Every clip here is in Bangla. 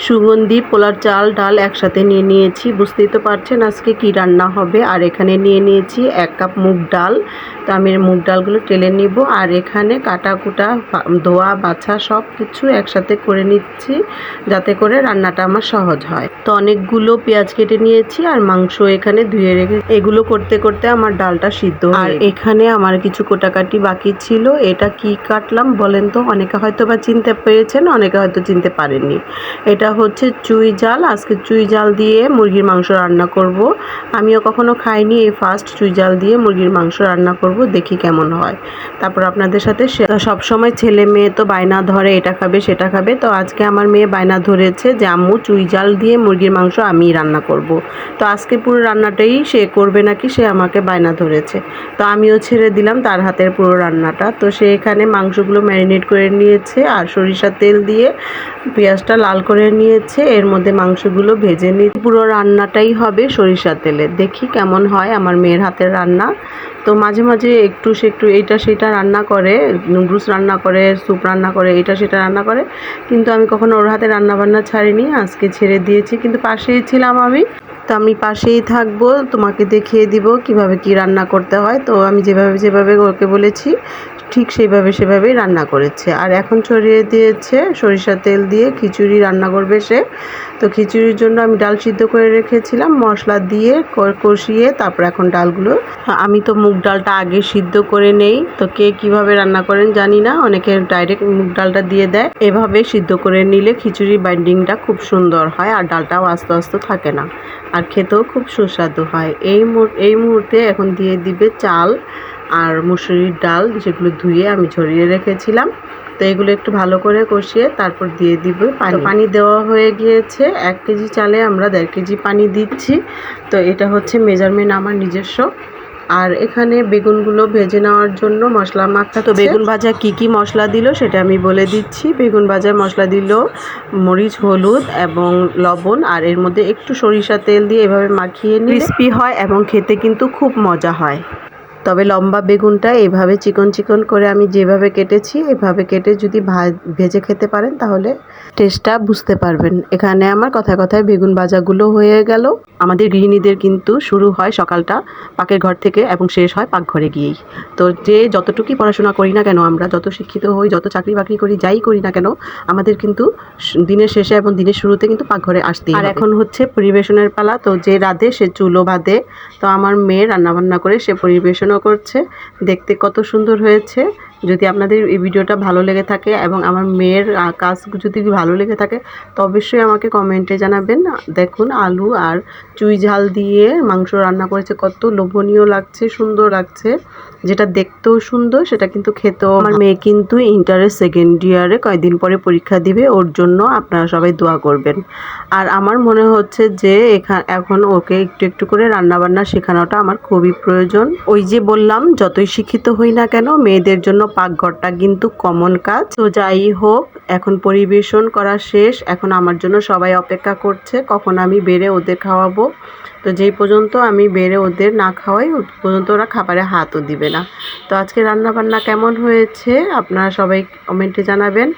সুগন্ধি পোলার চাল ডাল একসাথে নিয়ে নিয়েছি। বুঝতেই তো পারছেন আজকে কি রান্না হবে। আর এখানে নিয়ে নিয়েছি 1 কাপ মুগ ডাল। তো আমি মুগ ডালগুলো টেলে নিব। আর এখানে কাটা কুটা ধোয়া বাছা সব কিছু একসাথে করে নিচ্ছি, যাতে করে রান্নাটা আমার সহজ হয়। তো অনেকগুলো পেঁয়াজ কেটে নিয়েছি আর মাংস এখানে ধুয়ে রেখে এগুলো করতে করতে আমার ডালটা সিদ্ধ। আর এখানে আমার কিছু কোটাকাটি বাকি ছিল। এটা কি কাটলাম বলেন তো? অনেকে হয়তো বা চিনতে পেরেছেন, অনেকে হয়তো চিনতে পারেননি। এটা হচ্ছে চুই ঝাল। আজকে চুই ঝাল দিয়ে মুরগির মাংস রান্না করব। আমিও কখনো খাইনি, এই ফার্স্ট চুই ঝাল দিয়ে মুরগির মাংস রান্না করব, দেখি কেমন হয়। তারপর আপনাদের সাথে সব সময় ছেলে মেয়ে তো বায়না ধরে এটা খাবে সেটা খাবে। তো আজকে আমার মেয়ে বায়না ধরেছে যে আম্মু চুই ঝাল দিয়ে মুরগির মাংস আমি রান্না করব। তো আজকে পুরো রান্নাটাই সে করবে নাকি, সে আমাকে বায়না ধরেছে। তো আমিও ছেড়ে দিলাম তার হাতের পুরো রান্নাটা। তো সে এখানে মাংসগুলো ম্যারিনেট করে নিয়েছে আর সরিষার তেল দিয়ে পেঁয়াজটা লাল করে নিয়েছে। এর মধ্যে মাংসগুলো ভেজে নিয়ে পুরো রান্নাটাই হবে সরিষার তেলে। দেখি কেমন হয় আমার মেয়ের হাতের রান্না। তো মাঝে মাঝে একটু সে একটু এইটা সেটা রান্না করে, নুডলস রান্না করে, স্যুপ রান্না করে, এটা সেটা রান্না করে, কিন্তু আমি কখনো ওর হাতে রান্না বান্না ছাড়িনি। আজকে ছেড়ে দিয়েছি, কিন্তু পাশেই ছিলাম আমি। তো আমি পাশেই থাকবো, তোমাকে দেখিয়ে দিব কিভাবে কি রান্না করতে হয়। তো আমি যেভাবে ওকে বলেছি ঠিক সেভাবেই রান্না করেছে। আর এখন ছড়িয়ে দিয়েছে সরিষার তেল দিয়ে খিচুড়ি রান্না করবে সে। তো খিচুড়ির জন্য আমি ডাল সিদ্ধ করে রেখেছিলাম, মশলা দিয়ে কষিয়ে তারপর এখন ডালগুলো, আমি তো মুগ ডালটা আগে সিদ্ধ করে নেই। তো কে কিভাবে রান্না করেন জানি না, অনেকে ডাইরেক্ট মুগ ডালটা দিয়ে দেয়। এভাবে সিদ্ধ করে নিলে খিচুড়ির বাইন্ডিংটা খুব সুন্দর হয় আর ডালটাও আস্তে আস্তে থাকে না, আর খেতেও খুব সুস্বাদু হয়। এই মুহূর্তে এখন দিয়ে দিবে চাল আর মুসুরির ডাল, যেগুলো ধুয়ে আমি ঝরিয়ে রেখেছিলাম। তো এগুলো একটু ভালো করে কষিয়ে তারপর দিয়ে দিব পানি। পানি দেওয়া হয়ে গিয়েছে। 1 কেজি চালে আমরা 1.5 কেজি পানি দিচ্ছি। তো এটা হচ্ছে মেজারমেন্ট আমার নিজস্ব। আর এখানে বেগুনগুলো ভেজে নেওয়ার জন্য মশলা মাখা। তো বেগুন ভাজা কি মশলা দিল সেটা আমি বলে দিচ্ছি। বেগুন ভাজার মশলা দিল মরিচ, হলুদ এবং লবণ, আর এর মধ্যে একটু সরিষা তেল দিয়ে এভাবে মাখিয়ে নিয়ে ক্রিস্পি হয় এবং খেতে কিন্তু খুব মজা হয়। তবে লম্বা বেগুনটা এভাবে চিকন করে আমি যেভাবে কেটেছি, এভাবে কেটে যদি ভেজে খেতে পারেন তাহলে টেস্টটা বুঝতে পারবেন। এখানে আমার কথায় বেগুন ভাজাগুলো হয়ে গেল। আমাদের গৃহিণীদের কিন্তু শুরু হয় সকালটা পাকের ঘর থেকে এবং শেষ হয় পাকঘরে গিয়েই। তো যে যতটুকুই পড়াশোনা করি না কেন, আমরা যত শিক্ষিত হই, যত চাকরি বাকরি করি, যাই করি না কেন, আমাদের কিন্তু দিনের শেষে এবং দিনের শুরুতে কিন্তু পাকঘরে আসতেই হবে। আর এখন হচ্ছে পরিবেশনের পালা। তো যে রাঁধে সে চুলো বাঁধে। তো আমার মেয়ে রান্নাবান্না করে সে পরিবেশনও করছে। দেখতে কত সুন্দর হয়েছে। যদি আপনাদের এই ভিডিওটা ভালো লেগে থাকে এবং আমার মেয়ের কাজ যদি ভালো লেগে থাকে তো অবশ্যই আমাকে কমেন্টে জানাবেন। দেখুন আলু আর চুই ঝাল দিয়ে মাংস রান্না করেছে, কত লোভনীয় লাগছে, সুন্দর লাগছে। যেটা দেখতেও সুন্দর সেটা কিন্তু খেতেও। আমার মেয়ে কিন্তু ইন্টারের 2nd ইয়ারে কয়েকদিন পরে পরীক্ষা দিবে, ওর জন্য আপনারা সবাই দোয়া করবেন। আর আমার মনে হচ্ছে যে এখন ওকে একটু করে রান্নাবান্না শেখানোটা আমার খুবই প্রয়োজন। ওই যে বললাম, যতই শিক্ষিত হই না কেন মেয়েদের জন্য পাকঘরটা কিন্তু কমন কাজ। তো যাই হোক, এখন পরিবেশন করা শেষ। এখন আমার জন্য সবাই অপেক্ষা করছে কখন আমি বেড়ে ওদের খাওয়াবো। তো যেই পর্যন্ত আমি বেড়ে ওদের না খাওয়াই পর্যন্ত ওরা খাবারে হাতও দিবে না। তো আজকে রান্নাবান্না কেমন হয়েছে আপনারা সবাই কমেন্টে জানাবেন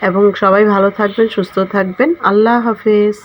এবং সবাই ভালো থাকবেন, সুস্থ থাকবেন। আল্লাহ হাফেজ।